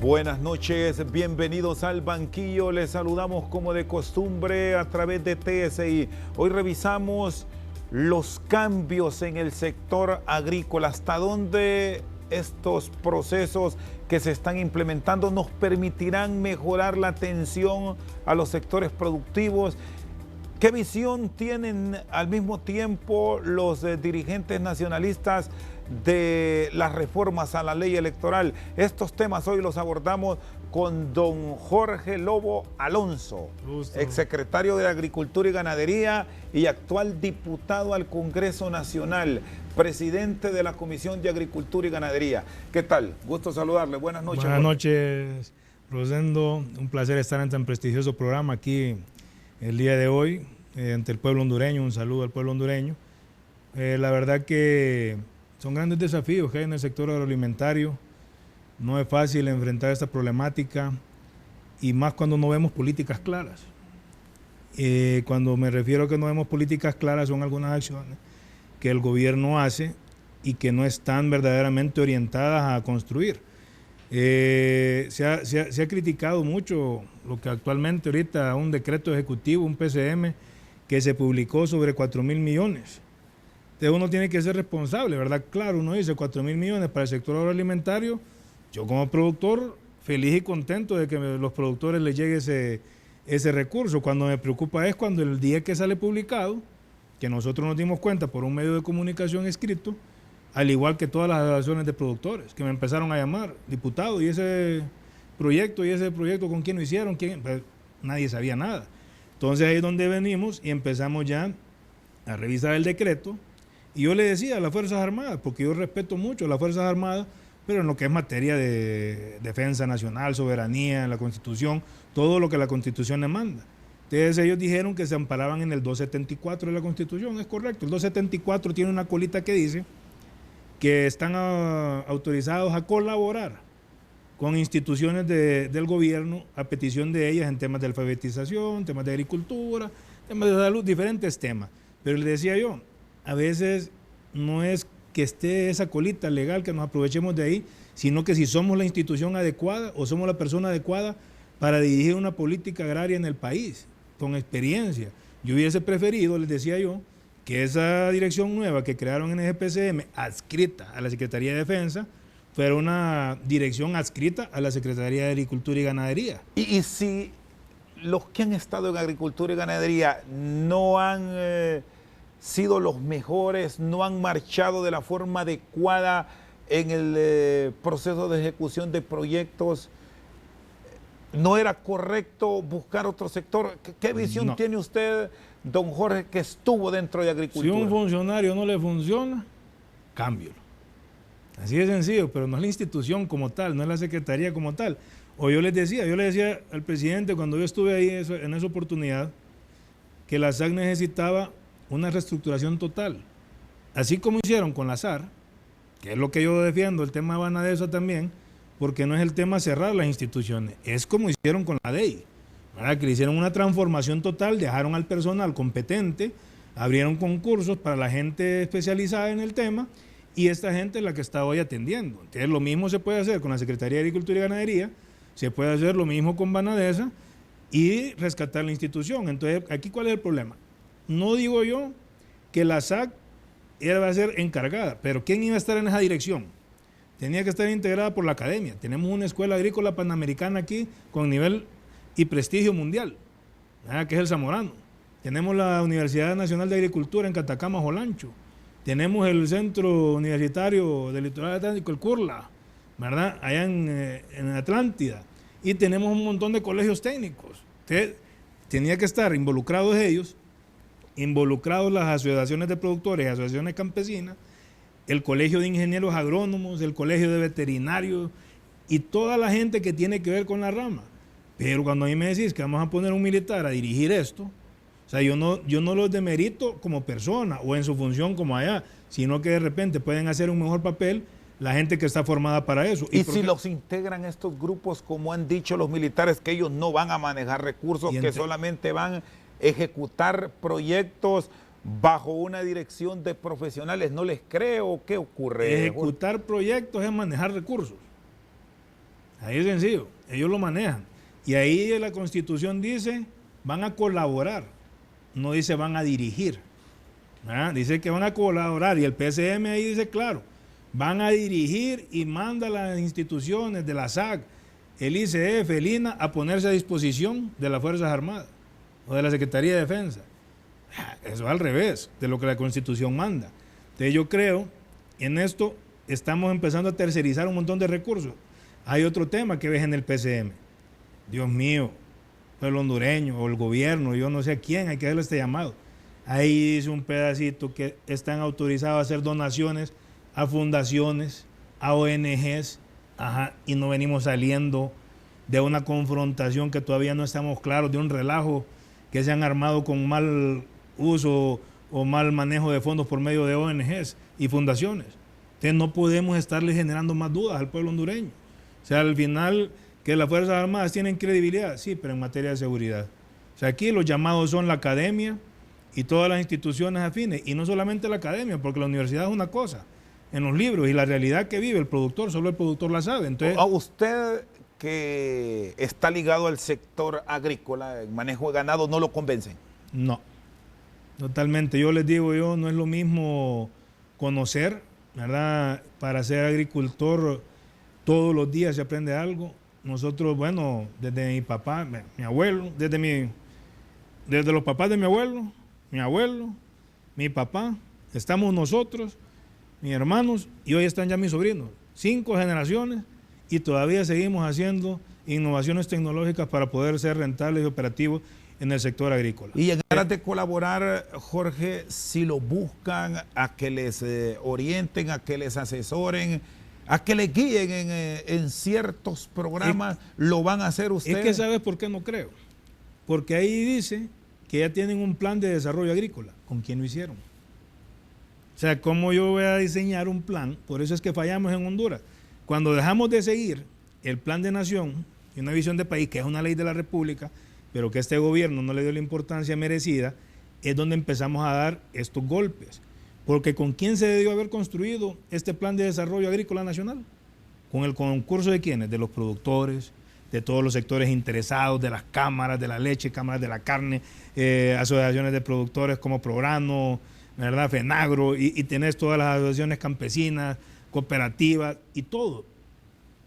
Buenas noches, bienvenidos al banquillo. Les saludamos como de costumbre a través de TSI. Hoy revisamos los cambios en el sector agrícola, hasta dónde estos procesos que se están implementando nos permitirán mejorar la atención a los sectores productivos. ¿Qué visión tienen al mismo tiempo los dirigentes nacionalistas de las reformas a la ley electoral? Estos temas hoy los abordamos con don Jorge Lobo Alonso, exsecretario de Agricultura y Ganadería y actual diputado al Congreso Nacional, presidente de la Comisión de Agricultura y Ganadería. ¿Qué tal? Gusto saludarle. Buenas noches. Buenas noches, Rosendo. Un placer estar en tan prestigioso programa aquí el día de hoy, ante el pueblo hondureño. Un saludo al pueblo hondureño. La verdad que son grandes desafíos que hay en el sector agroalimentario. No es fácil enfrentar esta problemática y más cuando no vemos políticas claras. Cuando me refiero a que no vemos políticas claras, son algunas acciones que el gobierno hace y que no están verdaderamente orientadas a construir. Se ha criticado mucho lo que actualmente ahorita un decreto ejecutivo, un PCM, que se publicó sobre 4.000 millones. Entonces uno tiene que ser responsable, ¿verdad? Claro, uno dice 4.000 millones para el sector agroalimentario. Yo como productor, feliz y contento de que los productores les llegue ese recurso. Cuando me preocupa es cuando el día que sale publicado, que nosotros nos dimos cuenta por un medio de comunicación escrito, al igual que todas las asociaciones de productores, que me empezaron a llamar, diputado, y ese proyecto ¿con quién lo hicieron? Pues, nadie sabía nada. Entonces ahí es donde venimos y empezamos ya a revisar el decreto. Y yo le decía a las Fuerzas Armadas, porque yo respeto mucho a las Fuerzas Armadas, pero en lo que es materia de defensa nacional, soberanía, la Constitución, todo lo que la Constitución demanda. Entonces ellos dijeron que se amparaban en el 274 de la Constitución, es correcto. El 274 tiene una colita que dice que están autorizados a colaborar con instituciones del gobierno a petición de ellas en temas de alfabetización, temas de agricultura, temas de salud, diferentes temas. Pero le decía yo, a veces no es que esté esa colita legal, que nos aprovechemos de ahí, sino que si somos la institución adecuada o somos la persona adecuada para dirigir una política agraria en el país, con experiencia. Yo hubiese preferido, les decía yo, que esa dirección nueva que crearon en el GPCM, adscrita a la Secretaría de Defensa, fuera una dirección adscrita a la Secretaría de Agricultura y Ganadería. Y si los que han estado en Agricultura y Ganadería no han sido los mejores, no han marchado de la forma adecuada en el proceso de ejecución de proyectos, ¿no era correcto buscar otro sector? ¿Qué visión tiene usted, don Jorge, que estuvo dentro de Agricultura? Si un funcionario no le funciona, cámbialo. Así de sencillo, pero no es la institución como tal, no es la secretaría como tal. O yo le decía al presidente cuando yo estuve ahí en esa oportunidad, que la SAC necesitaba una reestructuración total. Así como hicieron con la SAR, que es lo que yo defiendo, el tema de Banadesa también, porque no es el tema cerrar las instituciones, es como hicieron con la DEI, ¿verdad? Que le hicieron una transformación total, dejaron al personal competente, abrieron concursos para la gente especializada en el tema, y esta gente es la que está hoy atendiendo. Entonces lo mismo se puede hacer con la Secretaría de Agricultura y Ganadería, se puede hacer lo mismo con Banadesa y rescatar la institución. Entonces, aquí ¿cuál es el problema? No digo yo que la SAC iba a ser encargada, pero ¿quién iba a estar en esa dirección? Tenía que estar integrada por la academia. Tenemos una escuela agrícola panamericana aquí con nivel y prestigio mundial, ¿verdad? Que es el Zamorano. Tenemos la Universidad Nacional de Agricultura en Catacama, Jolancho. Tenemos el Centro Universitario del Litoral Atlántico, el CURLA, ¿verdad? Allá en Atlántida. Y tenemos un montón de colegios técnicos. Entonces, tenía que estar involucrados ellos, involucrados las asociaciones de productores, asociaciones campesinas, el colegio de ingenieros agrónomos, el colegio de veterinarios y toda la gente que tiene que ver con la rama. Pero cuando a mí me decís que vamos a poner un militar a dirigir esto, o sea, yo no los demerito como persona o en su función como allá, sino que de repente pueden hacer un mejor papel la gente que está formada para eso. ¿Y si los integran estos grupos, como han dicho los militares, que ellos no van a manejar recursos, que solamente van a ejecutar proyectos bajo una dirección de profesionales? ¿No les creo? ¿Qué ocurre? Ejecutar proyectos es manejar recursos. Ahí es sencillo, ellos lo manejan. Y ahí la Constitución dice, van a colaborar, no dice van a dirigir. Dice que van a colaborar y el PSM ahí dice claro, van a dirigir y manda a las instituciones de la SAC, el ICF, el INA, a ponerse a disposición de las Fuerzas Armadas o de la Secretaría de Defensa. Eso es al revés de lo que la Constitución manda. Entonces yo creo, en esto estamos empezando a tercerizar un montón de recursos. Hay otro tema que ves en el PCM. Dios mío, el hondureño o el gobierno, yo no sé a quién, hay que darle este llamado. Ahí dice un pedacito que están autorizados a hacer donaciones a fundaciones, a ONGs, y no venimos saliendo de una confrontación que todavía no estamos claros, de un relajo que se han armado con mal uso o mal manejo de fondos por medio de ONGs y fundaciones. Entonces no podemos estarle generando más dudas al pueblo hondureño. O sea, al final, que las Fuerzas Armadas tienen credibilidad, sí, pero en materia de seguridad. O sea, aquí los llamados son la academia y todas las instituciones afines, y no solamente la academia, porque la universidad es una cosa, en los libros, y la realidad que vive el productor, solo el productor la sabe. Entonces, a usted que está ligado al sector agrícola, el manejo de ganado, ¿no lo convencen? No, totalmente. Yo les digo, no es lo mismo conocer, ¿verdad? Para ser agricultor todos los días se aprende algo. Nosotros, bueno, desde mi papá, mi abuelo, desde los papás de mi abuelo, mi papá, estamos nosotros, mis hermanos, y hoy están ya mis sobrinos. 5 generaciones y todavía seguimos haciendo innovaciones tecnológicas para poder ser rentables y operativos en el sector agrícola. Y en aras de colaborar, Jorge, si lo buscan a que les orienten, a que les asesoren, a que les guíen en ciertos programas, ¿lo van a hacer ustedes? Es que ¿sabes por qué no creo? Porque ahí dice que ya tienen un plan de desarrollo agrícola. ¿Con quién lo hicieron? O sea, ¿cómo yo voy a diseñar un plan? Por eso es que fallamos en Honduras. Cuando dejamos de seguir el plan de nación y una visión de país, que es una ley de la República, pero que este gobierno no le dio la importancia merecida, es donde empezamos a dar estos golpes. Porque ¿con quién se debió haber construido este plan de desarrollo agrícola nacional? ¿Con el concurso de quiénes? De los productores, de todos los sectores interesados, de las cámaras de la leche, cámaras de la carne, asociaciones de productores como Prograno, ¿verdad? FENAGRO, y tenés todas las asociaciones campesinas, cooperativas y todo.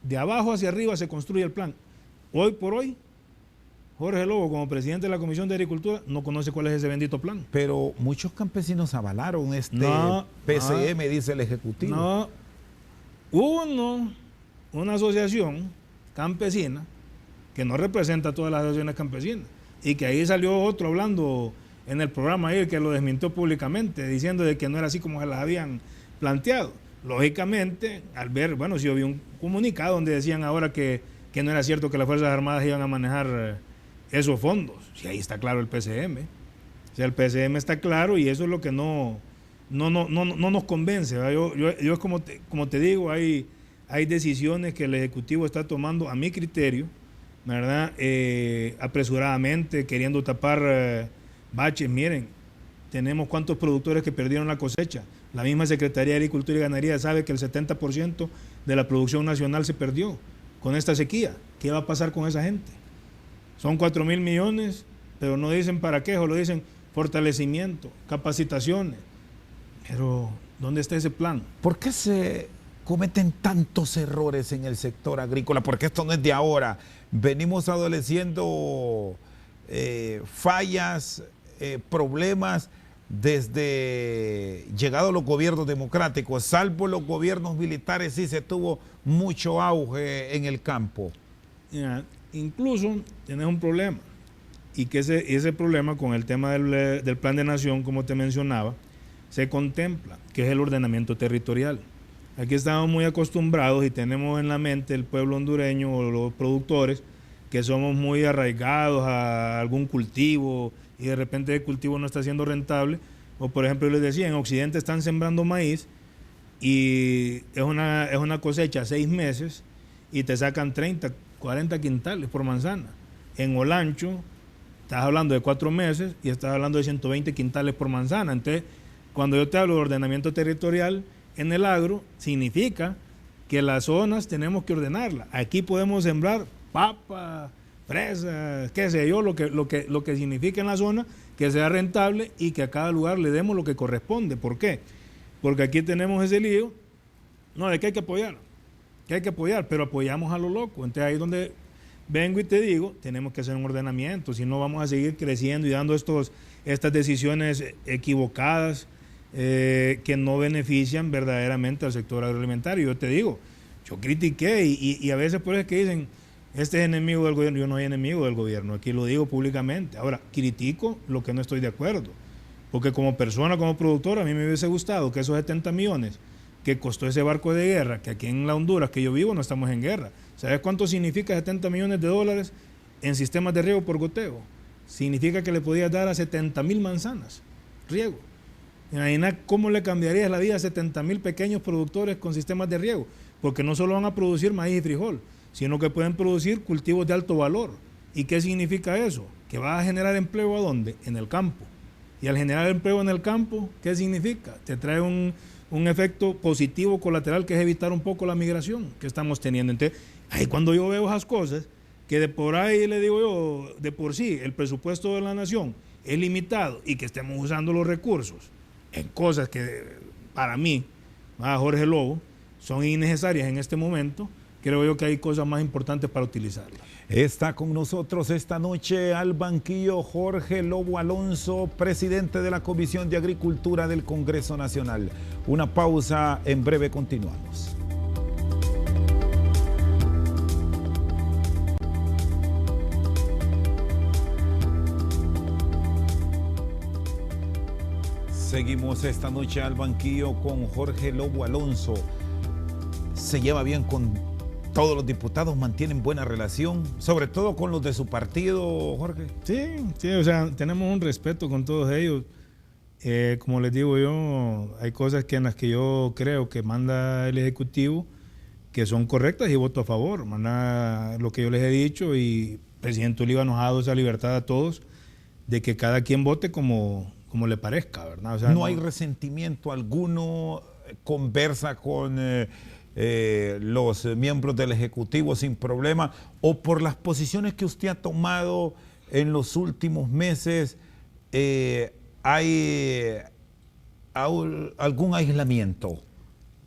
De abajo hacia arriba se construye el plan. Hoy por hoy, Jorge Lobo, como presidente de la Comisión de Agricultura, no conoce cuál es ese bendito plan. Pero muchos campesinos avalaron PCM, dice el Ejecutivo. No, una asociación campesina que no representa a todas las asociaciones campesinas, y que ahí salió otro hablando en el programa ahí, que lo desmintió públicamente, diciendo de que no era así como se las habían planteado. Lógicamente, al ver, bueno, sí, había un comunicado donde decían ahora que no era cierto que las Fuerzas Armadas iban a manejar esos fondos. Sí, ahí está claro el PCM. O sea, el PCM está claro, y eso es lo que no nos convence. Yo como te digo, hay decisiones que el Ejecutivo está tomando, a mi criterio, ¿verdad? Apresuradamente, queriendo tapar baches. Miren, tenemos cuántos productores que perdieron la cosecha. La misma Secretaría de Agricultura y Ganadería sabe que el 70% de la producción nacional se perdió con esta sequía. ¿Qué va a pasar con esa gente? Son 4,000 millones, pero no dicen para qué, solo dicen fortalecimiento, capacitaciones. Pero, ¿dónde está ese plan? ¿Por qué se cometen tantos errores en el sector agrícola? Porque esto no es de ahora. Venimos adoleciendo fallas, problemas desde llegados los gobiernos democráticos. Salvo los gobiernos militares, sí se tuvo mucho auge en el campo. Incluso tienes un problema, y que ese problema con el tema del plan de nación, como te mencionaba, se contempla, que es el ordenamiento territorial. Aquí estamos muy acostumbrados y tenemos en la mente el pueblo hondureño o los productores que somos muy arraigados a algún cultivo, y de repente el cultivo no está siendo rentable. O por ejemplo, yo les decía, en Occidente están sembrando maíz y es una cosecha 6 meses y te sacan 30, 40 quintales por manzana. En Olancho estás hablando de 4 meses y estás hablando de 120 quintales por manzana. Entonces, cuando yo te hablo de ordenamiento territorial en el agro, significa que las zonas tenemos que ordenarlas. Aquí podemos sembrar papa, fresas, qué sé yo, lo que significa en la zona, que sea rentable y que a cada lugar le demos lo que corresponde. ¿Por qué? Porque aquí tenemos ese lío, no, de que hay que apoyar, pero apoyamos a lo loco. Entonces ahí es donde vengo y te digo, tenemos que hacer un ordenamiento, si no vamos a seguir creciendo y dando estas decisiones equivocadas que no benefician verdaderamente al sector agroalimentario. Yo te digo, yo critiqué y a veces por eso es que dicen, este es enemigo del gobierno. Yo no soy enemigo del gobierno, aquí lo digo públicamente. Ahora, critico lo que no estoy de acuerdo, porque como persona, como productor, a mí me hubiese gustado que esos 70 millones que costó ese barco de guerra, que aquí en la Honduras que yo vivo no estamos en guerra. ¿Sabes cuánto significa 70 millones de dólares en sistemas de riego por goteo? Significa que le podías dar a 70,000 manzanas riego. Imagina cómo le cambiarías la vida a 70,000 pequeños productores con sistemas de riego, porque no solo van a producir maíz y frijol, sino que pueden producir cultivos de alto valor. ¿Y qué significa eso? Que va a generar empleo ¿a dónde? En el campo. Y al generar empleo en el campo, ¿qué significa? Te trae un efecto positivo colateral, que es evitar un poco la migración que estamos teniendo. Entonces, ahí cuando yo veo esas cosas, que de por ahí le digo yo, de por sí, el presupuesto de la nación es limitado y que estemos usando los recursos en cosas que para mí, Jorge Lobo, son innecesarias en este momento, creo yo que hay cosas más importantes para utilizarlas. Está con nosotros esta noche al banquillo Jorge Lobo Alonso, presidente de la Comisión de Agricultura del Congreso Nacional. Una pausa, en breve continuamos. Seguimos esta noche al banquillo con Jorge Lobo Alonso. ¿Se lleva bien con todos los diputados? ¿Mantienen buena relación? Sobre todo con los de su partido, Jorge. Sí, o sea, tenemos un respeto con todos ellos. Como les digo yo, hay cosas en las que yo creo que manda el Ejecutivo que son correctas y voto a favor. Manda lo que yo les he dicho y el presidente Oliva nos ha dado esa libertad a todos de que cada quien vote como le parezca, ¿verdad? O sea, no hay resentimiento alguno, conversa con los miembros del Ejecutivo sin problema, o por las posiciones que usted ha tomado en los últimos meses, ¿hay algún aislamiento?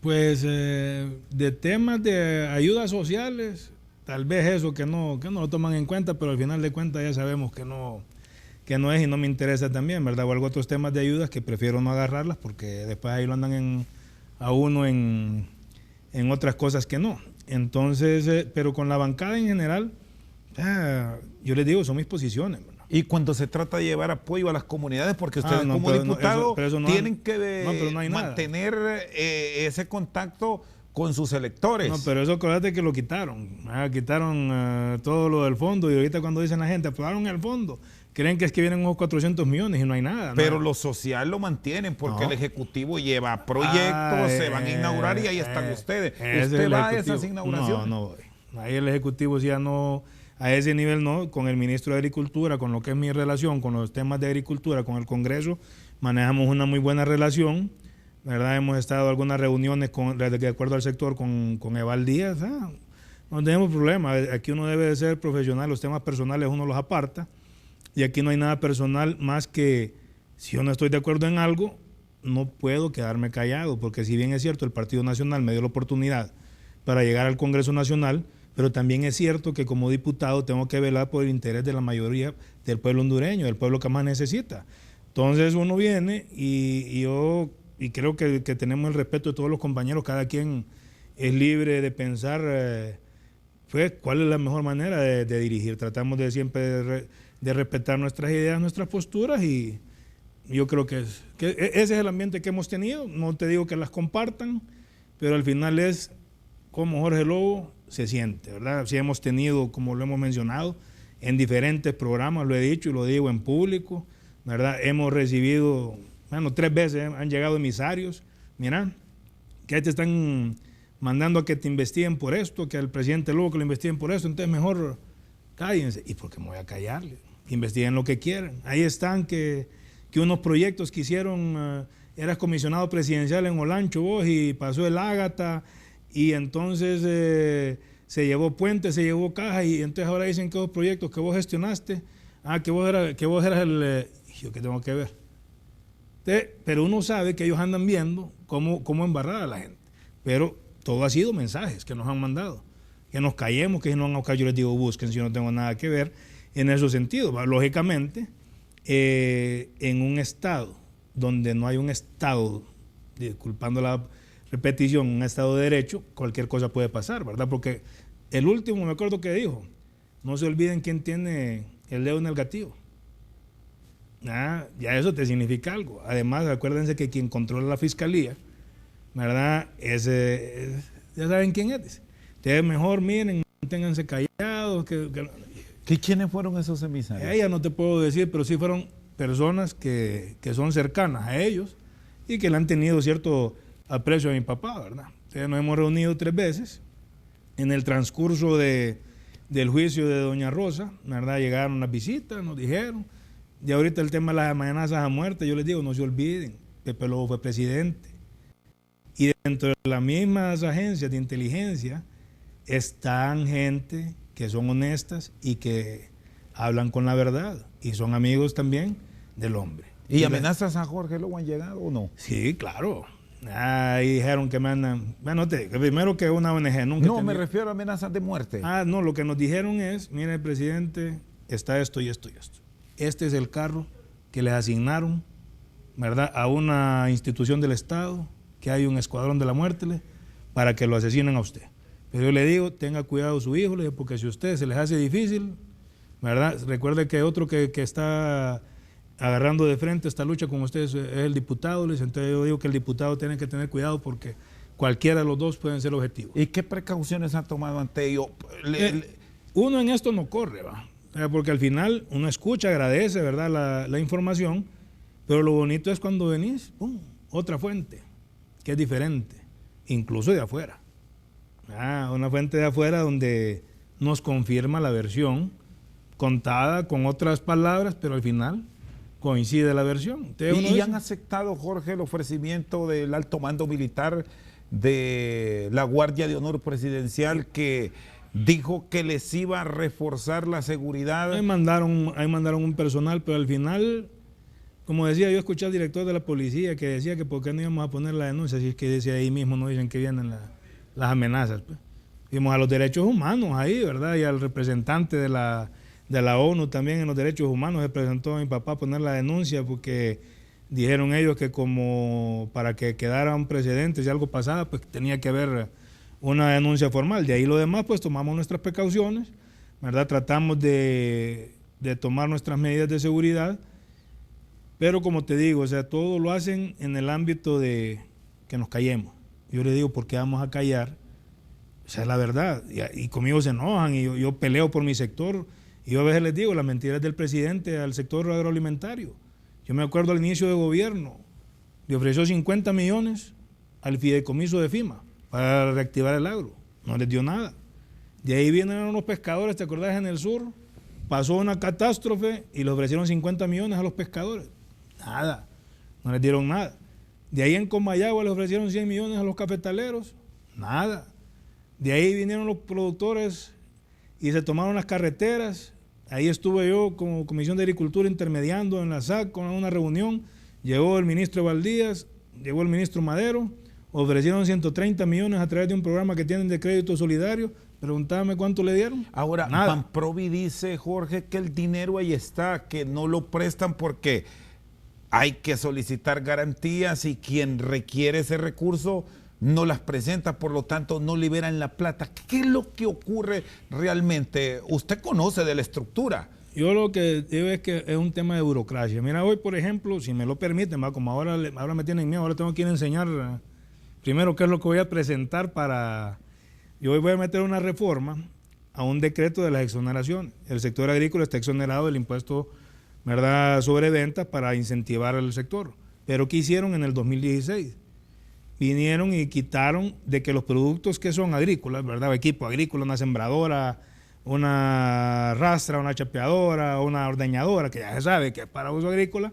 Pues de temas de ayudas sociales, tal vez eso que no lo toman en cuenta, pero al final de cuentas ya sabemos que no es y no me interesa también, ¿verdad? O algo otros temas de ayudas que prefiero no agarrarlas porque después ahí lo andan a uno en otras cosas que no. Entonces, pero con la bancada en general, yo les digo, son mis posiciones, ¿verdad? Y cuando se trata de llevar apoyo a las comunidades, porque ustedes como diputados tienen que mantener ese contacto con sus electores. No, pero eso acuérdate que lo quitaron. Quitaron todo lo del fondo y ahorita cuando dicen la gente, aprobaron el fondo, creen que es que vienen unos 400 millones y no hay nada. Pero lo social lo mantienen porque el Ejecutivo lleva proyectos, se van a inaugurar y ahí están ustedes. ¿Usted va a esas inauguraciones? No voy. Ahí el Ejecutivo ya no, a ese nivel no, con el ministro de Agricultura, con lo que es mi relación, con los temas de agricultura, con el Congreso, manejamos una muy buena relación, ¿verdad? Hemos estado en algunas reuniones de acuerdo al sector con Eval Díaz, no tenemos problema. Aquí uno debe de ser profesional, los temas personales uno los aparta. Y aquí no hay nada personal más que si yo no estoy de acuerdo en algo, no puedo quedarme callado, porque si bien es cierto, el Partido Nacional me dio la oportunidad para llegar al Congreso Nacional, pero también es cierto que como diputado tengo que velar por el interés de la mayoría del pueblo hondureño, del pueblo que más necesita. Entonces uno viene y creo que tenemos el respeto de todos los compañeros, cada quien es libre de pensar pues, cuál es la mejor manera de dirigir. Tratamos de siempre de respetar nuestras ideas, nuestras posturas y yo creo que ese es el ambiente que hemos tenido. No te digo que las compartan, pero al final es como Jorge Lobo se siente, ¿verdad? Sí hemos tenido, como lo hemos mencionado, en diferentes programas, lo he dicho y lo digo en público, ¿verdad? Hemos recibido, 3 veces han llegado emisarios, mira, que ahí te están mandando a que te investiguen por esto, que al presidente Lobo que lo investiguen por esto, entonces mejor cállense. ¿Y por qué me voy a callar? Investiguen lo que quieran. Ahí están que unos proyectos que hicieron, eras comisionado presidencial en Olancho vos y pasó el Ágata y entonces se llevó puentes, se llevó cajas, y entonces ahora dicen que esos proyectos que vos gestionaste, que vos eras el... yo, ¿qué tengo que ver? Pero uno sabe que ellos andan viendo cómo embarrar a la gente. Pero todo ha sido mensajes que nos han mandado. Que nos callemos, que si no van a buscar, yo les digo, busquen, si yo no tengo nada que ver en esos sentidos. Lógicamente, en un estado donde no hay un estado, disculpando la repetición, un estado de derecho, cualquier cosa puede pasar, ¿verdad? Porque el último, me acuerdo que dijo, no se olviden quién tiene el dedo en el gatillo. Ya eso te significa algo. Además, acuérdense que quien controla la fiscalía, ¿verdad? Ya saben quién es. Ustedes mejor miren, manténganse callados. ¿Quiénes fueron esos emisarios? Ya no te puedo decir, pero sí fueron personas que son cercanas a ellos y que le han tenido cierto aprecio a mi papá, ¿verdad? Entonces nos hemos reunido 3 veces. En el transcurso del juicio de doña Rosa, ¿verdad? Llegaron las visitas, nos dijeron. Y ahorita el tema de las amenazas a muerte, yo les digo, no se olviden, Pepe Lobo fue presidente. Y dentro de las mismas agencias de inteligencia están gente que son honestas y que hablan con la verdad y son amigos también del hombre. ¿Y amenazas a Jorge Lobo han llegado o no? Sí, claro. Ahí dijeron que me andan... Bueno, primero que una ONG nunca... No, me refiero a amenazas de muerte. No, lo que nos dijeron es, mire, presidente, está esto y esto y esto. Este es el carro que les asignaron, ¿verdad?, a una institución del Estado, que hay un escuadrón de la muerte, para que lo asesinen a usted. Pero yo le digo, tenga cuidado su hijo, porque si a usted se les hace difícil, ¿verdad? Recuerde que otro que está agarrando de frente esta lucha con ustedes es el diputado, entonces yo digo que el diputado tiene que tener cuidado porque cualquiera de los dos pueden ser objetivos. ¿Y qué precauciones ha tomado ante ello? Uno en esto no corre, ¿va? Porque al final uno escucha, agradece, ¿verdad?, la información, pero lo bonito es cuando venís, ¡pum!, otra fuente, que es diferente, incluso de afuera. Una fuente de afuera donde nos confirma la versión contada con otras palabras, pero al final coincide la versión. ¿Y han aceptado, Jorge, el ofrecimiento del alto mando militar de la Guardia de Honor Presidencial que dijo que les iba a reforzar la seguridad? Ahí mandaron un personal, pero al final, como decía, yo escuché al director de la policía que decía que por qué no íbamos a poner la denuncia, si es que decía ahí mismo, no dicen que vienen las amenazas. Pues. Vimos a los derechos humanos ahí, ¿verdad? Y al representante de la ONU también en los derechos humanos se presentó a mi papá a poner la denuncia porque dijeron ellos que como para que quedara un precedente, si algo pasaba, pues tenía que haber una denuncia formal. De ahí lo demás, pues tomamos nuestras precauciones, ¿verdad? Tratamos de tomar nuestras medidas de seguridad, pero como te digo, o sea, todo lo hacen en el ámbito de que nos callemos. Yo les digo, ¿por qué vamos a callar? O sea, es la verdad. Y conmigo se enojan y yo peleo por mi sector. Y yo a veces les digo, las mentiras del presidente al sector agroalimentario. Yo me acuerdo al inicio de gobierno, le ofreció 50 millones al fideicomiso de FIMA para reactivar el agro. No les dio nada. De ahí vienen unos pescadores, ¿te acordás? En el sur, pasó una catástrofe y le ofrecieron 50 millones a los pescadores. Nada, no les dieron nada. De ahí en Comayagua les ofrecieron 100 millones a los cafetaleros. Nada. De ahí vinieron los productores y se tomaron las carreteras. Ahí estuve yo como Comisión de Agricultura intermediando en la SAC con una reunión. Llegó el ministro Valdías, llegó el ministro Madero, ofrecieron 130 millones a través de un programa que tienen de crédito solidario. Pregúntame cuánto le dieron. Ahora, Banprovi dice, Jorge, que el dinero ahí está, que no lo prestan porque hay que solicitar garantías y quien requiere ese recurso no las presenta, por lo tanto no liberan la plata. ¿Qué es lo que ocurre realmente? Usted conoce de la estructura. Yo lo que digo es que es un tema de burocracia. Mira, hoy, por ejemplo, si me lo permiten, como ahora me tienen miedo, ahora tengo que ir a enseñar primero qué es lo que voy a presentar para... Yo hoy voy a meter una reforma a un decreto de las exoneraciones. El sector agrícola está exonerado del impuesto, ¿verdad?, sobre ventas para incentivar al sector. Pero ¿qué hicieron en el 2016? Vinieron y quitaron de que los productos que son agrícolas, ¿verdad?, equipo agrícola, una sembradora, una rastra, una chapeadora, una ordeñadora, que ya se sabe que es para uso agrícola,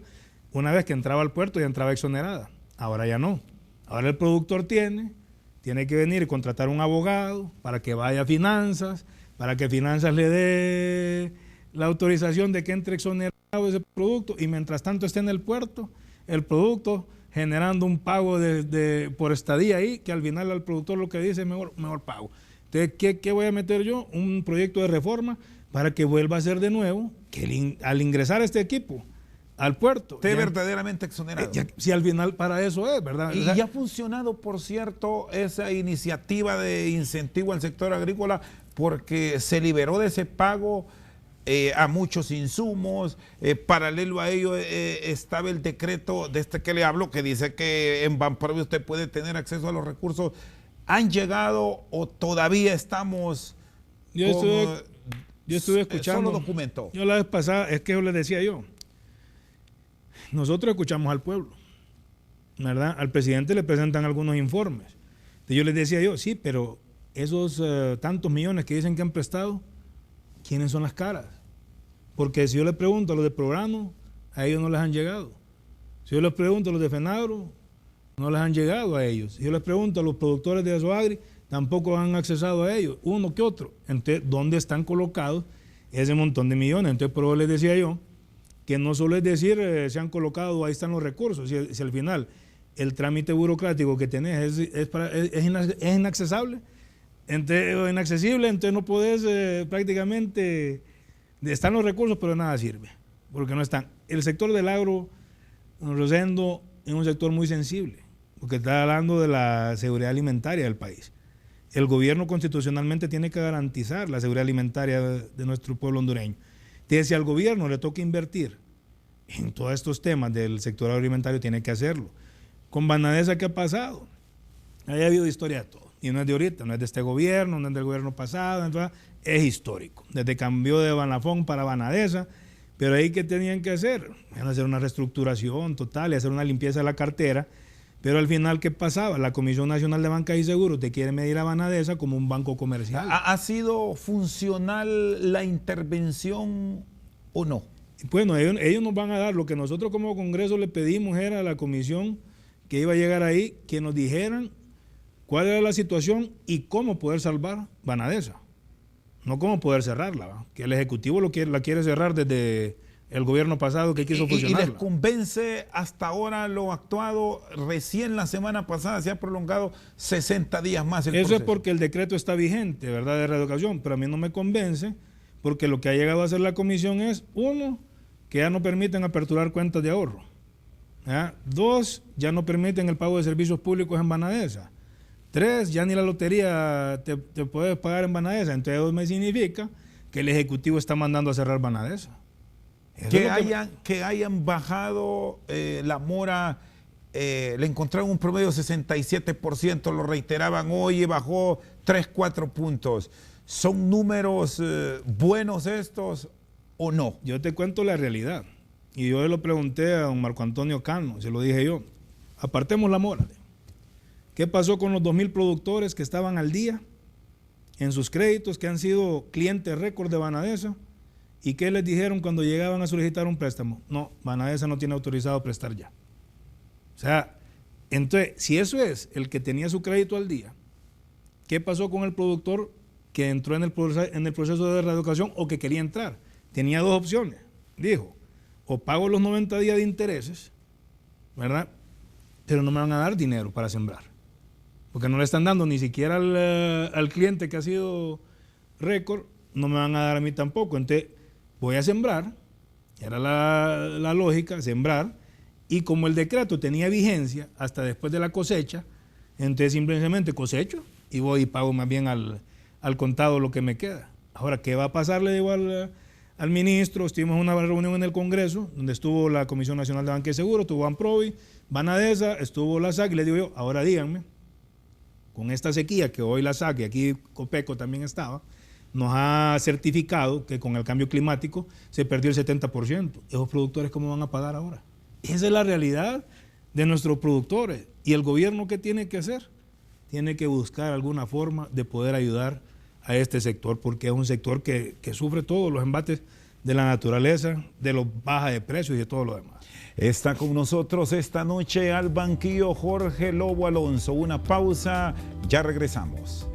una vez que entraba al puerto ya entraba exonerada. Ahora ya no. Ahora el productor tiene tiene que venir y contratar un abogado para que vaya a finanzas, para que finanzas le dé la autorización de que entre exonerado ese producto, y mientras tanto esté en el puerto, el producto generando un pago por estadía ahí, que al final al productor lo que dice es mejor pago. Entonces, ¿qué voy a meter yo? Un proyecto de reforma para que vuelva a ser de nuevo, que al ingresar este equipo al puerto, esté verdaderamente exonerado. Si al final para eso es, ¿verdad? Y ya ha funcionado, por cierto, esa iniciativa de incentivo al sector agrícola, porque se liberó de ese pago a muchos insumos. Paralelo a ello estaba el decreto de este que le hablo, que dice que en Banprovia usted puede tener acceso a los recursos. ¿Han llegado o todavía estamos Yo estuve escuchando. Solo documento. Yo la vez pasada, es que yo les decía yo, nosotros escuchamos al pueblo, ¿verdad? Al presidente le presentan algunos informes. Entonces yo les decía yo, sí, pero esos tantos millones que dicen que han prestado, ¿quiénes son las caras? Porque si yo les pregunto a los de Prograno, a ellos no les han llegado. Si yo les pregunto a los de Fenagro, no les han llegado a ellos. Si yo les pregunto a los productores de Azoagri, tampoco han accesado a ellos, uno que otro. Entonces, ¿dónde están colocados ese montón de millones? Entonces, por eso les decía yo, que no solo es decir se han colocado, ahí están los recursos, si al final el trámite burocrático que tenés es inaccesible, entonces no podés prácticamente, están los recursos pero nada sirve, porque no están. El sector del agro, Rosendo, es un sector muy sensible, porque está hablando de la seguridad alimentaria del país. El gobierno constitucionalmente tiene que garantizar la seguridad alimentaria de nuestro pueblo hondureño. Entonces, si al gobierno le toca invertir en todos estos temas del sector agroalimentario, tiene que hacerlo. Con Banadesa, ¿qué ha pasado? Ahí ha habido historia de todo. Y no es de ahorita, no es de este gobierno, no es del gobierno pasado, entonces, es histórico. Desde cambió de Banafón para Banadesa, pero ahí ¿qué tenían que hacer? Van a hacer una reestructuración total y hacer una limpieza de la cartera. Pero al final, ¿qué pasaba? La Comisión Nacional de Bancas y Seguros te quiere medir a Banadesa como un banco comercial. ¿Ha sido funcional la intervención o no? Bueno, ellos nos van a dar lo que nosotros como Congreso le pedimos, era a la comisión que iba a llegar ahí, que nos dijeran cuál era la situación y cómo poder salvar Banadesa. No cómo poder cerrarla, ¿va? Que el Ejecutivo la quiere cerrar desde el gobierno pasado que quiso funcionar. ¿Y les convence hasta ahora lo actuado? Recién la semana pasada se ha prolongado 60 días más el proceso. Eso es porque el decreto está vigente, ¿verdad?, de reeducación, pero a mí no me convence porque lo que ha llegado a hacer la comisión es, uno, que ya no permiten aperturar cuentas de ahorro. ¿Ya? 2, ya no permiten el pago de servicios públicos en Banadesa. 3, ya ni la lotería te puedes pagar en Banadesa. Entonces eso me significa que el Ejecutivo está mandando a cerrar Banadesa. Que hayan bajado la mora, le encontraron un promedio de 67%, lo reiteraban hoy, bajó 3-4 puntos. ¿Son números buenos estos o no? Yo te cuento la realidad. Y yo lo pregunté a don Marco Antonio Cano, se lo dije yo. Apartemos la mora. ¿Qué pasó con los 2,000 productores que estaban al día en sus créditos, que han sido clientes récord de Banadesa? ¿Y qué les dijeron cuando llegaban a solicitar un préstamo? No, Banadesa no tiene autorizado prestar ya. O sea, entonces, si eso es el que tenía su crédito al día, ¿qué pasó con el productor que entró en el proceso de reeducación o que quería entrar? Tenía dos opciones. Dijo, o pago los 90 días de intereses, ¿verdad? Pero no me van a dar dinero para sembrar. Porque no le están dando ni siquiera al cliente que ha sido récord, no me van a dar a mí tampoco. Entonces, voy a sembrar, era la lógica, sembrar, y como el decreto tenía vigencia hasta después de la cosecha, entonces simplemente cosecho y voy y pago más bien al contado lo que me queda. Ahora, ¿qué va a pasar? Le digo al ministro, estuvimos en una reunión en el Congreso, donde estuvo la Comisión Nacional de Banca y Seguros, estuvo Banprovi, Banadesa, estuvo la SAC, y le digo yo, ahora díganme, con esta sequía que hoy la SAC y aquí Copeco también estaba, nos ha certificado que con el cambio climático se perdió el 70%. ¿Esos productores cómo van a pagar ahora? Esa es la realidad de nuestros productores. ¿Y el gobierno qué tiene que hacer? Tiene que buscar alguna forma de poder ayudar a este sector, porque es un sector que sufre todos los embates de la naturaleza, de los bajas de precios y de todo lo demás. Está con nosotros esta noche al banquillo Jorge Lobo Alonso. Una pausa, ya regresamos.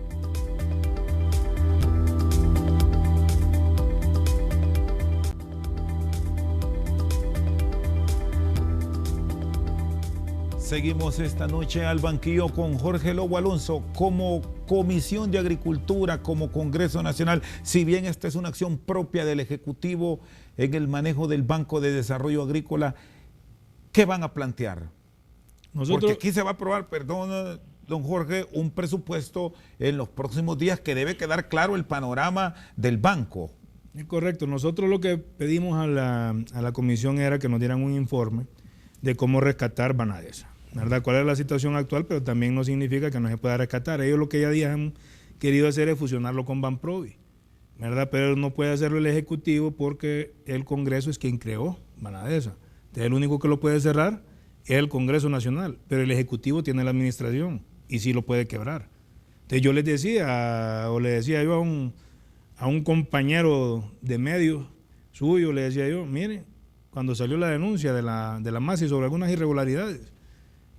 Seguimos esta noche al banquillo con Jorge Lobo Alonso. Como Comisión de Agricultura, como Congreso Nacional, si bien esta es una acción propia del Ejecutivo en el manejo del Banco de Desarrollo Agrícola, ¿qué van a plantear? Porque aquí se va a aprobar, perdón, don Jorge, un presupuesto en los próximos días que debe quedar claro el panorama del banco. Es correcto. Nosotros lo que pedimos a la comisión era que nos dieran un informe de cómo rescatar Banadesa, ¿verdad? ¿Cuál es la situación actual? Pero también no significa que no se pueda rescatar. Ellos lo que ya días han querido hacer es fusionarlo con Banprovi, ¿verdad? Pero no puede hacerlo el Ejecutivo porque el Congreso es quien creó Banadesa. Entonces, el único que lo puede cerrar es el Congreso Nacional, pero el Ejecutivo tiene la administración y sí lo puede quebrar. Entonces yo les decía, o le decía yo a un compañero de medios suyo, le decía yo, mire, cuando salió la denuncia de la MASI sobre algunas irregularidades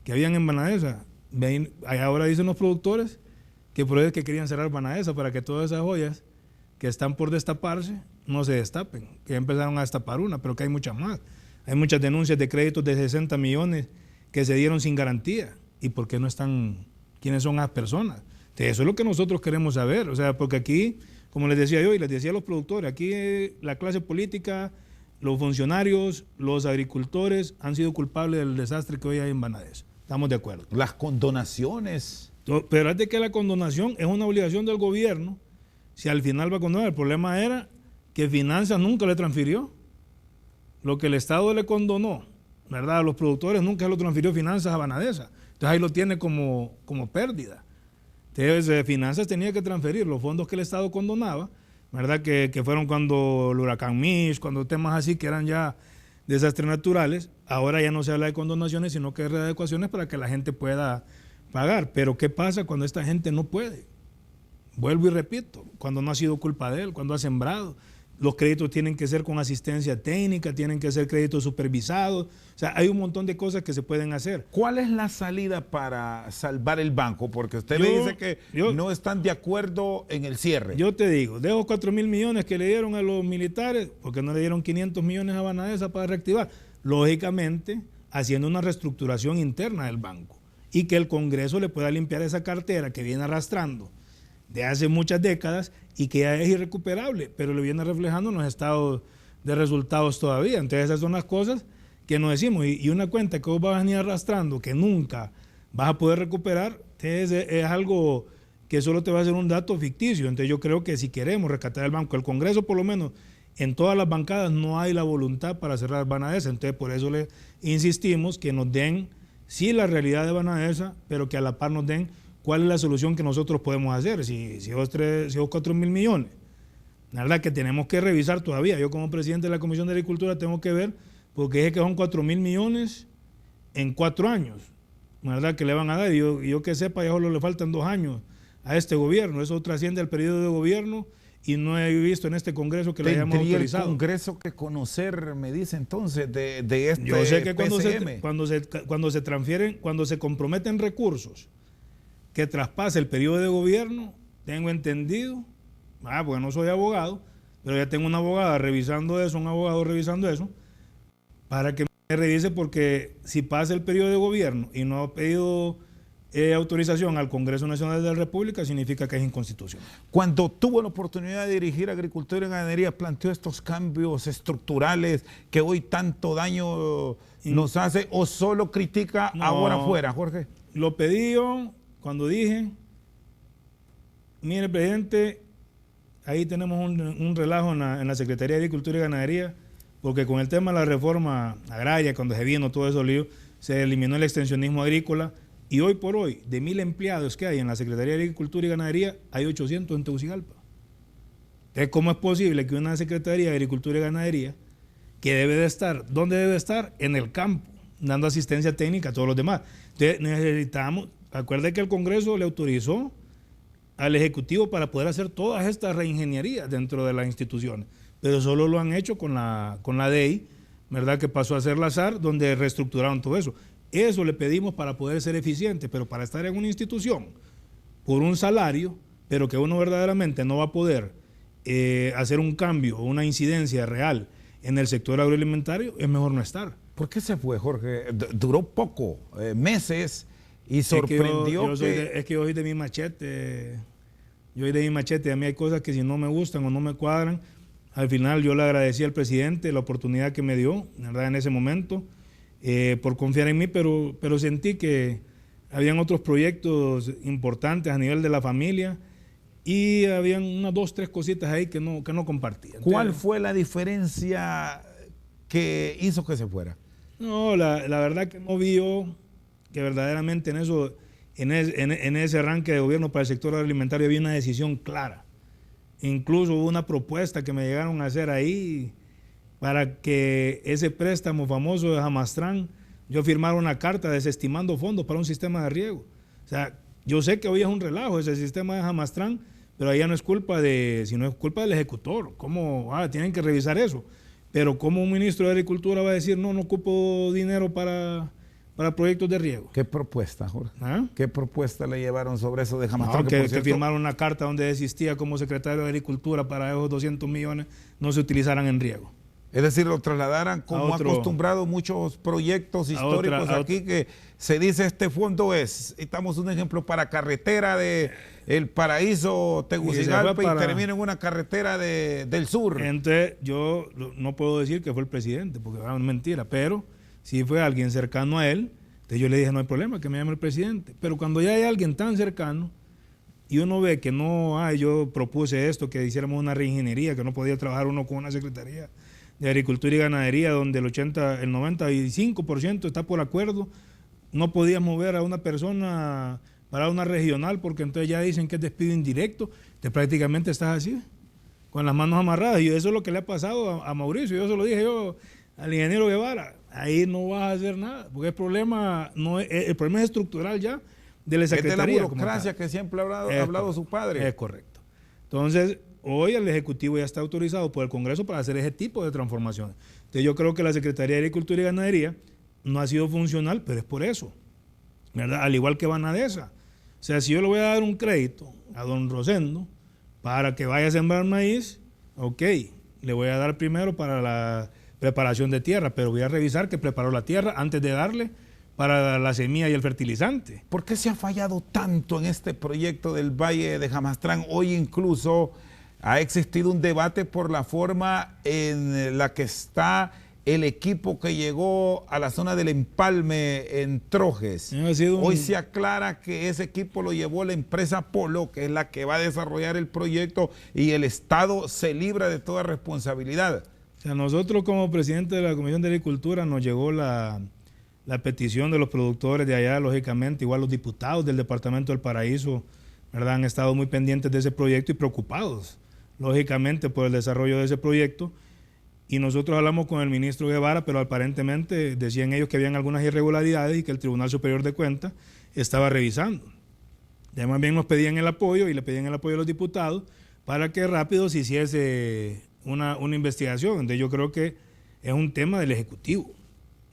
que habían en Banadesa, ahora dicen los productores que por eso es que querían cerrar Banadesa, para que todas esas joyas que están por destaparse no se destapen, que ya empezaron a destapar una, pero que hay muchas más. Hay muchas denuncias de créditos de 60 millones que se dieron sin garantía. ¿Y por qué no están? ¿Quiénes son las personas? Entonces, eso es lo que nosotros queremos saber. O sea, porque aquí, como les decía yo y les decía a los productores, aquí la clase política, los funcionarios, los agricultores han sido culpables del desastre que hoy hay en Banadesa. Estamos de acuerdo. Las condonaciones. Pero es de que la condonación es una obligación del gobierno. Si al final va a condonar, el problema era que Finanzas nunca le transfirió. Lo que el Estado le condonó, ¿verdad? A los productores nunca lo transfirió Finanzas a Banadesa. Entonces ahí lo tiene como pérdida. Entonces Finanzas tenía que transferir los fondos que el Estado condonaba, ¿verdad? Que fueron cuando el huracán Mitch, cuando temas así que eran ya desastres naturales. Ahora ya no se habla de condonaciones, sino que de readecuaciones para que la gente pueda pagar. Pero ¿qué pasa cuando esta gente no puede? Vuelvo y repito, cuando no ha sido culpa de él, cuando ha sembrado. Los créditos tienen que ser con asistencia técnica, tienen que ser créditos supervisados. O sea, hay un montón de cosas que se pueden hacer. ¿Cuál es la salida para salvar el banco? Porque usted me dice que no están de acuerdo en el cierre. Yo te digo, de esos 4.000 millones que le dieron a los militares, porque no le dieron 500 millones a Banadesa para reactivar, lógicamente haciendo una reestructuración interna del banco y que el Congreso le pueda limpiar esa cartera que viene arrastrando de hace muchas décadas y que ya es irrecuperable, pero lo viene reflejando en los estados de resultados todavía. Entonces esas son las cosas que nos decimos, y una cuenta que vos vas a venir arrastrando que nunca vas a poder recuperar, es algo que solo te va a ser un dato ficticio. Entonces yo creo que si queremos rescatar el banco, el Congreso por lo menos en todas las bancadas no hay la voluntad para cerrar Banadesa. Entonces por eso le insistimos que nos den sí la realidad de Banadesa, pero que a la par nos den cuál es la solución que nosotros podemos hacer. Si vos 4.000 millones, la verdad que tenemos que revisar todavía. Yo como presidente de la Comisión de Agricultura tengo que ver, porque es que son 4.000 millones en 4 años, la verdad que le van a dar. Y yo que sepa, ya solo le faltan 2 años a este gobierno. Eso trasciende al periodo de gobierno y no he visto en este Congreso que le hayamos autorizado. ¿Tendría el Congreso que conocer, me dice entonces, de este Yo sé que PCM? cuando se transfieren, cuando se comprometen recursos que traspase el periodo de gobierno, tengo entendido, porque no soy abogado, pero ya tengo una abogada revisando eso, un abogado revisando eso, para que me revise, porque si pasa el periodo de gobierno y no ha pedido autorización al Congreso Nacional de la República, significa que es inconstitucional. Cuando tuvo la oportunidad de dirigir Agricultura y Ganadería, ¿planteó estos cambios estructurales que hoy tanto daño nos hace, o solo critica ahora afuera, Jorge? Lo pedí yo cuando dije, mire, presidente, ahí tenemos un relajo en la Secretaría de Agricultura y Ganadería, porque con el tema de la reforma agraria, cuando se vino todo eso lío, se eliminó el extensionismo agrícola, y hoy por hoy, de 1.000 empleados que hay en la Secretaría de Agricultura y Ganadería, hay 800 en Tegucigalpa. Entonces, ¿cómo es posible que una Secretaría de Agricultura y Ganadería, que debe de estar, ¿dónde debe estar? En el campo, dando asistencia técnica a todos los demás? Entonces, necesitamos, acuerde que el Congreso le autorizó al Ejecutivo para poder hacer todas estas reingenierías dentro de las instituciones. pero solo lo han hecho con la DEI, ¿verdad? Que pasó a ser la SAR, donde reestructuraron todo eso. Eso le pedimos para poder ser eficiente, pero para estar en una institución por un salario, pero que uno verdaderamente no va a poder hacer un cambio o una incidencia real en el sector agroalimentario, es mejor no estar. ¿Por qué se fue, Jorge? Duró poco, meses, y sorprendió es que yo soy de mi machete. Yo soy de mi machete. A mí hay cosas que si no me gustan o no me cuadran, al final yo le agradecí al presidente la oportunidad que me dio, ¿verdad? En ese momento, por confiar en mí, pero sentí que habían otros proyectos importantes a nivel de la familia y habían unas 2, 3 cositas ahí que no compartía. Entonces, ¿cuál fue la diferencia que hizo que se fuera? No, la verdad que no vio que verdaderamente en eso, en ese arranque de gobierno para el sector agroalimentario había una decisión clara. Incluso hubo una propuesta que me llegaron a hacer ahí para que ese préstamo famoso de Jamastrán, yo firmara una carta desestimando fondos para un sistema de riego. O sea, yo sé que hoy es un relajo ese sistema de Jamastrán, pero allá no es culpa sino es culpa del ejecutor. ¿Cómo? Tienen que revisar eso. Pero ¿cómo un ministro de Agricultura va a decir, no ocupo dinero para proyectos de riego? ¿Qué propuesta, Jorge? ¿Qué propuesta le llevaron sobre eso de Jamastrán? No, que firmaron una carta donde desistía como secretario de Agricultura para esos 200 millones no se utilizaran en riego. Es decir, lo trasladaran como acostumbrado muchos proyectos históricos aquí que se dice este fondo estamos un ejemplo para carretera de El Paraíso, Tegucigalpa y termina en una carretera del sur. Entonces yo no puedo decir que fue el presidente porque es mentira, pero si fue alguien cercano a él, entonces yo le dije no hay problema que me llame el presidente, pero cuando ya hay alguien tan cercano y uno ve que no, yo propuse esto, que hiciéramos una reingeniería, que no podía trabajar uno con una secretaría de Agricultura y Ganadería, donde el 95% está por acuerdo, no podías mover a una persona para una regional, porque entonces ya dicen que es despido indirecto, te prácticamente estás así, con las manos amarradas, y eso es lo que le ha pasado a Mauricio, yo se lo dije yo al ingeniero Guevara, ahí no vas a hacer nada, porque el problema es estructural ya de la Secretaría. Es de la burocracia que siempre ha hablado su padre. Es correcto. Entonces, hoy el Ejecutivo ya está autorizado por el Congreso para hacer ese tipo de transformaciones. Entonces yo creo que la Secretaría de Agricultura y Ganadería no ha sido funcional, pero es por eso, ¿verdad? Al igual que Banadesa. O sea, si yo le voy a dar un crédito a don Rosendo para que vaya a sembrar maíz, ok, le voy a dar primero para la preparación de tierra, pero voy a revisar que preparó la tierra antes de darle para la semilla y el fertilizante. ¿Por qué se ha fallado tanto en este proyecto del Valle de Jamastrán? Hoy incluso ha existido un debate por la forma en la que está el equipo que llegó a la zona del empalme en Trojes. Hoy se aclara que ese equipo lo llevó la empresa Polo, que es la que va a desarrollar el proyecto, y el Estado se libra de toda responsabilidad. O sea, nosotros como presidente de la Comisión de Agricultura nos llegó la petición de los productores de allá, lógicamente, igual los diputados del Departamento del Paraíso, ¿verdad? Han estado muy pendientes de ese proyecto y preocupados, lógicamente, por el desarrollo de ese proyecto. Y nosotros hablamos con el ministro Guevara, pero aparentemente decían ellos que habían algunas irregularidades y que el Tribunal Superior de Cuentas estaba revisando. Ya más bien nos pedían el apoyo y le pedían el apoyo a los diputados para que rápido se hiciese una investigación. Entonces yo creo que es un tema del Ejecutivo.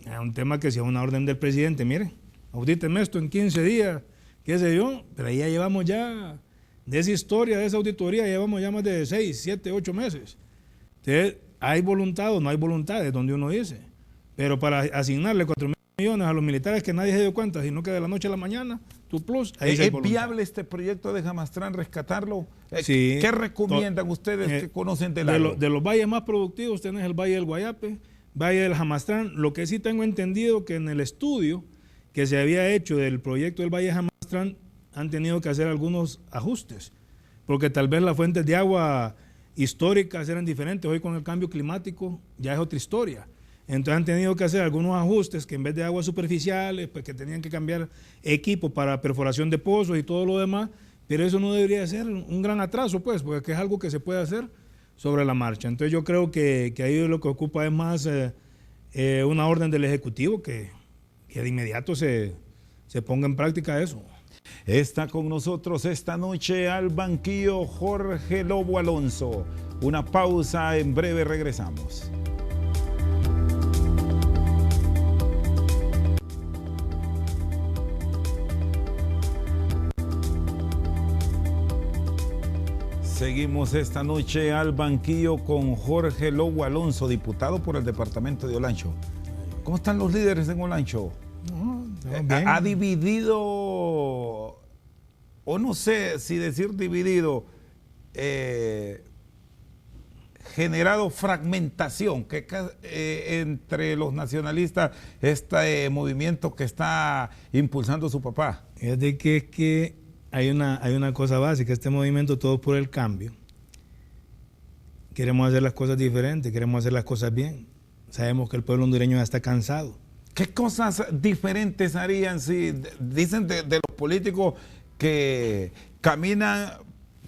Es un tema que si es una orden del presidente, miren, audítenme esto en 15 días, qué sé yo, pero ahí ya llevamos ya, de esa historia, de esa auditoría, llevamos ya más de 6, 7, 8 meses. Entonces, ¿hay voluntad o no hay voluntad? Es donde uno dice. Pero para asignarle 4.000 millones a los militares que nadie se dio cuenta, sino que de la noche a la mañana, tu plus, ahí ¿Es viable este proyecto de Jamastrán rescatarlo? Sí. ¿Qué recomiendan ustedes que conocen del agro? De los valles más productivos tenés el Valle del Guayape, Valle del Jamastrán. Lo que sí tengo entendido que en el estudio que se había hecho del proyecto del Valle de Jamastrán han tenido que hacer algunos ajustes, porque tal vez las fuentes de agua históricas eran diferentes. Hoy con el cambio climático ya es otra historia. Entonces han tenido que hacer algunos ajustes, que en vez de aguas superficiales, pues que tenían que cambiar equipo para perforación de pozos y todo lo demás, pero eso no debería ser un gran atraso, pues, porque es algo que se puede hacer sobre la marcha. Entonces yo creo que ahí lo que ocupa es más una orden del Ejecutivo que de inmediato se ponga en práctica eso. Está con nosotros esta noche al banquillo Jorge Lobo Alonso, una pausa, en breve regresamos. Seguimos esta noche al banquillo con Jorge Lobo Alonso, diputado por el departamento de Olancho. ¿Cómo están los líderes en Olancho? Ha dividido, o no sé si decir dividido, generado fragmentación entre los nacionalistas, este movimiento que está impulsando su papá. Es que hay una cosa básica, este movimiento Todos por el Cambio. Queremos hacer las cosas diferentes, queremos hacer las cosas bien. Sabemos que el pueblo hondureño ya está cansado. ¿Qué cosas diferentes harían si dicen de los políticos que caminan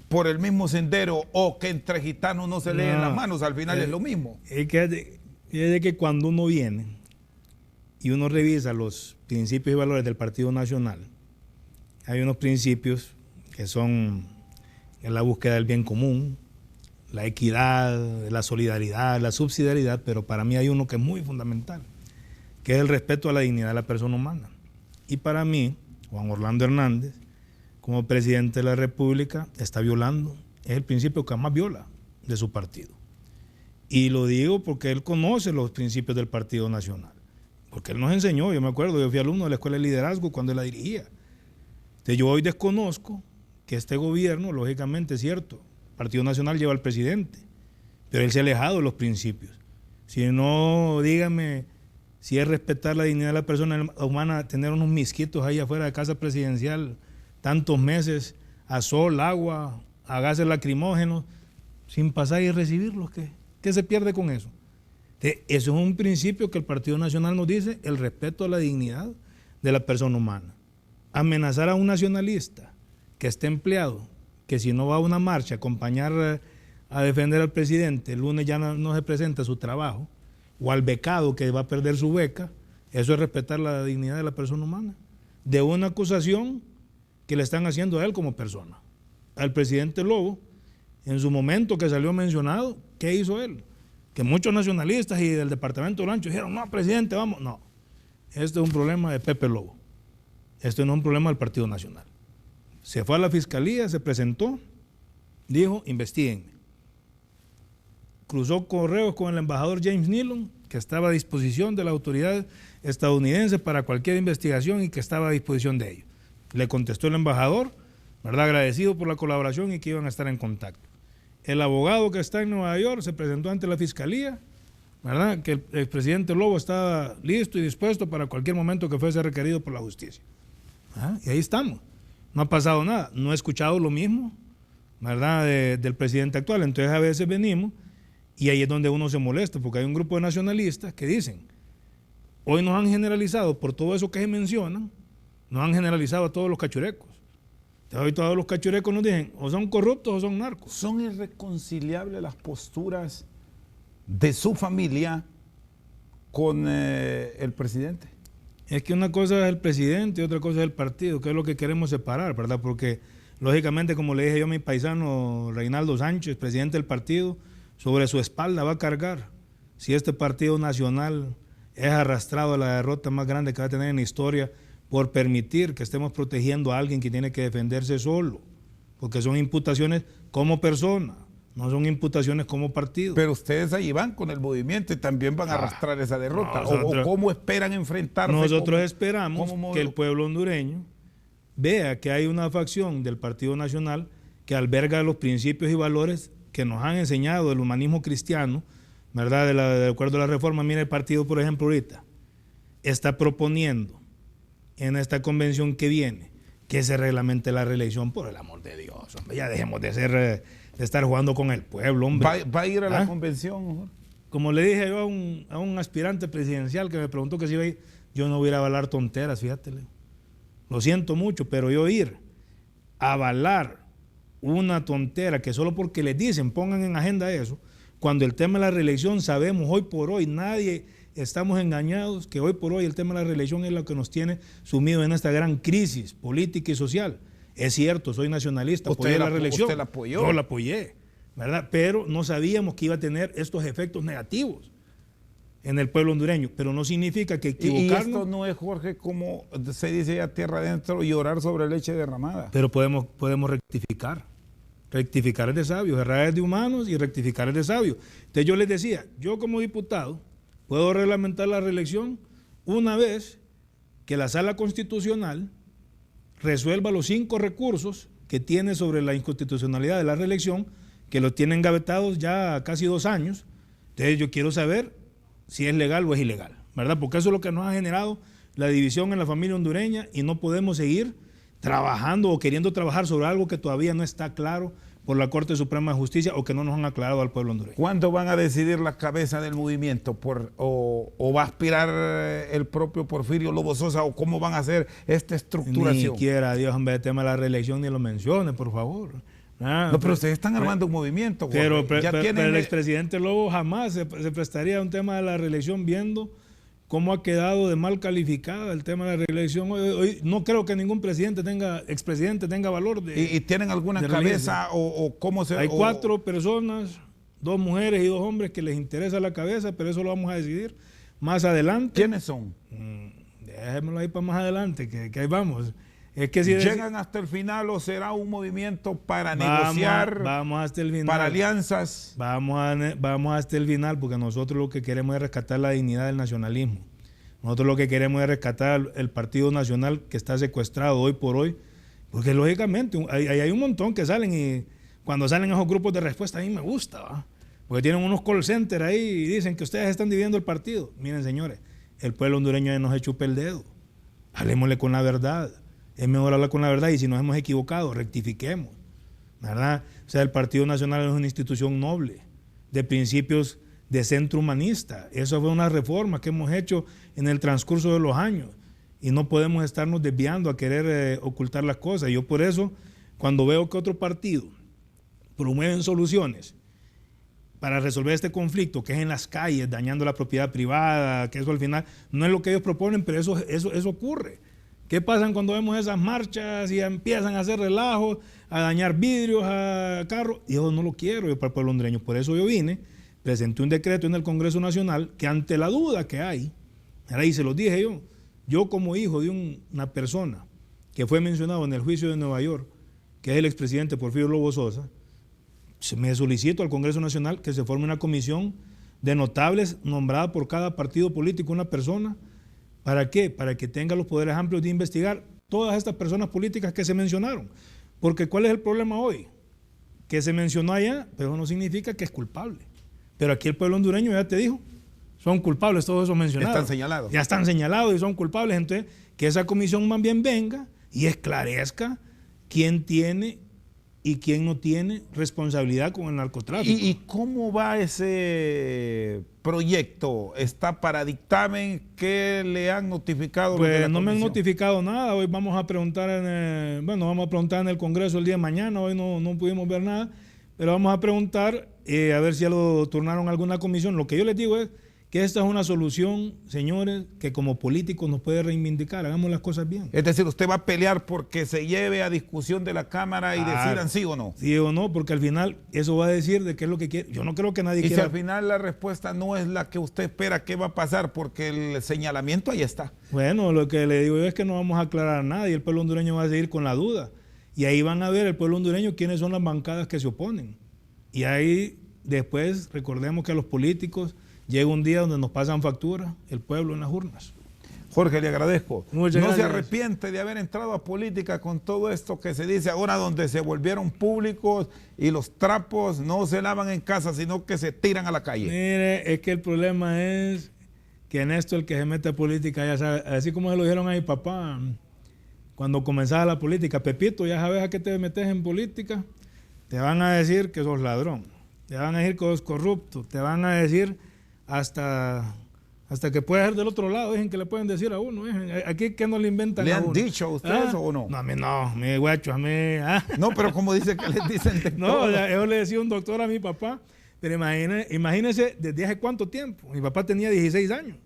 por el mismo sendero o que entre gitanos no se leen las manos? Al final es lo mismo. Es que cuando uno viene y uno revisa los principios y valores del Partido Nacional, hay unos principios que son la búsqueda del bien común, la equidad, la solidaridad, la subsidiariedad, pero para mí hay uno que es muy fundamental, que es el respeto a la dignidad de la persona humana. Y para mí, Juan Orlando Hernández, como presidente de la República, está violando, es el principio que más viola de su partido. Y lo digo porque él conoce los principios del Partido Nacional, porque él nos enseñó, yo me acuerdo, yo fui alumno de la Escuela de Liderazgo cuando él la dirigía. Entonces yo hoy desconozco que este gobierno, lógicamente es cierto, el Partido Nacional lleva al presidente, pero él se ha alejado de los principios. Si no, dígame si es respetar la dignidad de la persona humana, tener unos misquitos ahí afuera de casa presidencial, tantos meses, a sol, agua, a gases lacrimógenos, sin pasar y recibirlos, ¿qué se pierde con eso? Entonces, eso es un principio que el Partido Nacional nos dice, el respeto a la dignidad de la persona humana. Amenazar a un nacionalista que esté empleado, que si no va a una marcha, acompañar a defender al presidente, el lunes ya no se presenta a su trabajo, o al becado que va a perder su beca, eso es respetar la dignidad de la persona humana, de una acusación que le están haciendo a él como persona. Al presidente Lobo, en su momento que salió mencionado, ¿qué hizo él? Que muchos nacionalistas y del departamento de Olancho dijeron, no, presidente, vamos. No, este es un problema de Pepe Lobo. Esto no es un problema del Partido Nacional. Se fue a la fiscalía, se presentó, dijo, investíguenme. Cruzó correos con el embajador James Nealon, que estaba a disposición de la autoridad estadounidense para cualquier investigación y que estaba a disposición de ellos. Le contestó el embajador, ¿verdad?, agradecido por la colaboración y que iban a estar en contacto. El abogado que está en Nueva York se presentó ante la fiscalía, ¿verdad?, que el expresidente Lobo estaba listo y dispuesto para cualquier momento que fuese requerido por la justicia. Y ahí estamos. No ha pasado nada. No he escuchado lo mismo, ¿verdad?, del presidente actual. Entonces a veces venimos y ahí es donde uno se molesta, porque hay un grupo de nacionalistas que dicen, hoy nos han generalizado por todo eso que se mencionan, nos han generalizado a todos los cachurecos. Entonces hoy todos los cachurecos nos dicen, o son corruptos o son narcos. ¿Son irreconciliables las posturas de su familia con el presidente? Es que una cosa es el presidente y otra cosa es el partido, que es lo que queremos separar, ¿verdad? Porque, lógicamente, como le dije yo a mi paisano Reinaldo Sánchez, presidente del partido, sobre su espalda va a cargar si este Partido Nacional es arrastrado a la derrota más grande que va a tener en la historia por permitir que estemos protegiendo a alguien que tiene que defenderse solo, porque son imputaciones como persona, no son imputaciones como partido. Pero ustedes ahí van con el movimiento y también van a arrastrar esa derrota. ¿O cómo esperan enfrentarse? Nosotros esperamos que el pueblo hondureño vea que hay una facción del Partido Nacional que alberga los principios y valores que nos han enseñado el humanismo cristiano, ¿verdad?, de acuerdo a la reforma. Mira, el partido, por ejemplo, ahorita está proponiendo en esta convención que viene que se reglamente la reelección, por el amor de Dios, hombre, ya dejemos de estar jugando con el pueblo, hombre. ¿Va a ir a la convención? Como le dije yo a un aspirante presidencial que me preguntó que si iba a ir, yo no voy a ir a avalar tonteras, fíjate. Lo siento mucho, pero yo ir a avalar una tontera que solo porque les dicen pongan en agenda eso, cuando el tema de la reelección sabemos hoy por hoy, nadie estamos engañados, que hoy por hoy el tema de la reelección es lo que nos tiene sumidos en esta gran crisis política y social. Es cierto, soy nacionalista, apoyé la reelección. ¿Usted la apoyó? Yo la apoyé, ¿verdad? Pero no sabíamos que iba a tener estos efectos negativos en el pueblo hondureño, pero no significa que equivocarnos. Y esto no es, Jorge, como se dice ya tierra adentro, llorar sobre leche derramada. Pero podemos rectificar. Rectificar es de sabios, errar es de humanos y rectificar es de sabios. Entonces yo les decía, yo como diputado puedo reglamentar la reelección una vez que la Sala Constitucional resuelva los 5 recursos que tiene sobre la inconstitucionalidad de la reelección, que los tienen gavetados ya casi 2 años. Entonces yo quiero saber si es legal o es ilegal, ¿verdad? Porque eso es lo que nos ha generado la división en la familia hondureña y no podemos seguir trabajando o queriendo trabajar sobre algo que todavía no está claro por la Corte Suprema de Justicia o que no nos han aclarado al pueblo hondureño. ¿Cuándo van a decidir la cabeza del movimiento? ¿O va a aspirar el propio Porfirio Lobo Sosa? ¿O cómo van a hacer esta estructuración? Ni quiera, Dios, en vez de tema de la reelección, ni lo mencione, por favor. No, pero ustedes están armando un movimiento. Pero el expresidente Lobo jamás se prestaría a un tema de la reelección viendo cómo ha quedado de mal calificada el tema de la reelección. Hoy no creo que ningún expresidente tenga valor de... ¿Y tienen alguna cabeza o cómo se...? Hay 4 personas, 2 mujeres y 2 hombres que les interesa la cabeza, pero eso lo vamos a decidir más adelante. ¿Quiénes son? Déjenmelo ahí para más adelante, que ahí vamos. Es que si ¿llegan hasta el final o será un movimiento para negociar? Vamos hasta el final. ¿Para alianzas? Vamos hasta el final, porque nosotros lo que queremos es rescatar la dignidad del nacionalismo. Nosotros lo que queremos es rescatar el Partido Nacional que está secuestrado hoy por hoy, porque lógicamente hay un montón que salen y cuando salen esos grupos de respuesta a mí me gusta, ¿va? Porque tienen unos call centers ahí y dicen que ustedes están dividiendo el partido. Miren, señores, el pueblo hondureño ya nos ha chupa el dedo. Hablemosle con la verdad. Es mejor hablar con la verdad y si nos hemos equivocado, rectifiquemos, ¿verdad? O sea, el Partido Nacional es una institución noble, de principios de centro humanista. Eso fue una reforma que hemos hecho en el transcurso de los años y no podemos estarnos desviando a querer ocultar las cosas. Yo por eso, cuando veo que otro partido promueven soluciones para resolver este conflicto, que es en las calles, dañando la propiedad privada, que eso al final no es lo que ellos proponen, pero eso ocurre. ¿Qué pasa cuando vemos esas marchas y empiezan a hacer relajos, a dañar vidrios, a carros? Y yo no lo quiero yo para el pueblo hondureño. Por eso yo vine, presenté un decreto en el Congreso Nacional que ante la duda que hay, y se los dije yo como hijo de una persona que fue mencionado en el juicio de Nueva York, que es el expresidente Porfirio Lobo Sosa, me solicito al Congreso Nacional que se forme una comisión de notables nombrada por cada partido político una persona. ¿Para qué? Para que tenga los poderes amplios de investigar todas estas personas políticas que se mencionaron. Porque ¿cuál es el problema hoy? Que se mencionó allá, pero no significa que es culpable. Pero aquí el pueblo hondureño ya te dijo, son culpables todos esos mencionados. Están señalados. Ya están señalados y son culpables. Entonces, que esa comisión más bien venga y esclarezca quién tiene y quién no tiene responsabilidad con el narcotráfico. ¿Y cómo va ese proyecto? ¿Está para dictamen? ¿Qué le han notificado? Pues no me han notificado nada. Hoy vamos a preguntar vamos a preguntar en el Congreso el día de mañana. Hoy no pudimos ver nada, pero vamos a preguntar a ver si ya lo turnaron a alguna comisión. Lo que yo les digo es que esta es una solución, señores, que como políticos nos puede reivindicar. Hagamos las cosas bien. Es decir, usted va a pelear porque se lleve a discusión de la Cámara y decidan sí o no. Sí o no, porque al final eso va a decir de qué es lo que quiere. Yo no creo que nadie quiera. Y si al final la respuesta no es la que usted espera, ¿qué va a pasar? Porque el señalamiento ahí está. Bueno, lo que le digo yo es que no vamos a aclarar nada y el pueblo hondureño va a seguir con la duda. Y ahí van a ver el pueblo hondureño quiénes son las bancadas que se oponen. Y ahí después recordemos que a los políticos llega un día donde nos pasan facturas, el pueblo en las urnas. Jorge, le agradezco. Muchas gracias. ¿No se arrepiente de haber entrado a política con todo esto que se dice ahora, donde se volvieron públicos y los trapos no se lavan en casa, sino que se tiran a la calle? Mire, es que el problema es que en esto el que se mete a política, ya sabe, así como se lo dijeron a mi papá, cuando comenzaba la política, Pepito, ya sabes a qué te metes en política, te van a decir que sos ladrón, te van a decir que sos corrupto, te van a decir hasta que puede ser del otro lado, dejen que le pueden decir a uno. Aquí que no le inventan ¿Le a han uno. dicho a ustedes o no? No, a mí no, mi guacho, a mí. No, pero como dice que les dicen de no, todo. Yo le decía un doctor a mi papá, pero imagínese desde hace cuánto tiempo. Mi papá tenía 16 años.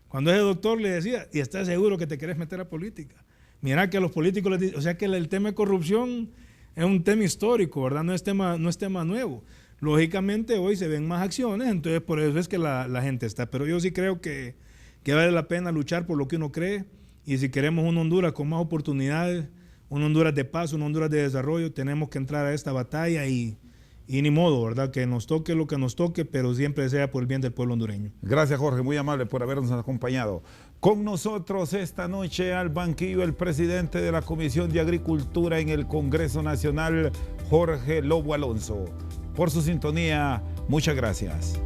Cuando ese doctor le decía, y estás seguro que te querés meter a política. Mira que a los políticos les dicen, o sea que el tema de corrupción es un tema histórico, ¿verdad? No es tema nuevo. lógicamente hoy se ven más acciones, entonces por eso es que la gente está. Pero yo sí creo que vale la pena luchar por lo que uno cree, y si queremos una Honduras con más oportunidades, una Honduras de paz, una Honduras de desarrollo, tenemos que entrar a esta batalla y ni modo, ¿verdad? Que nos toque lo que nos toque, pero siempre sea por el bien del pueblo hondureño. Gracias, Jorge, muy amable por habernos acompañado. Con nosotros esta noche al banquillo el presidente de la Comisión de Agricultura en el Congreso Nacional, Jorge Lobo Alonso. Por su sintonía, muchas gracias.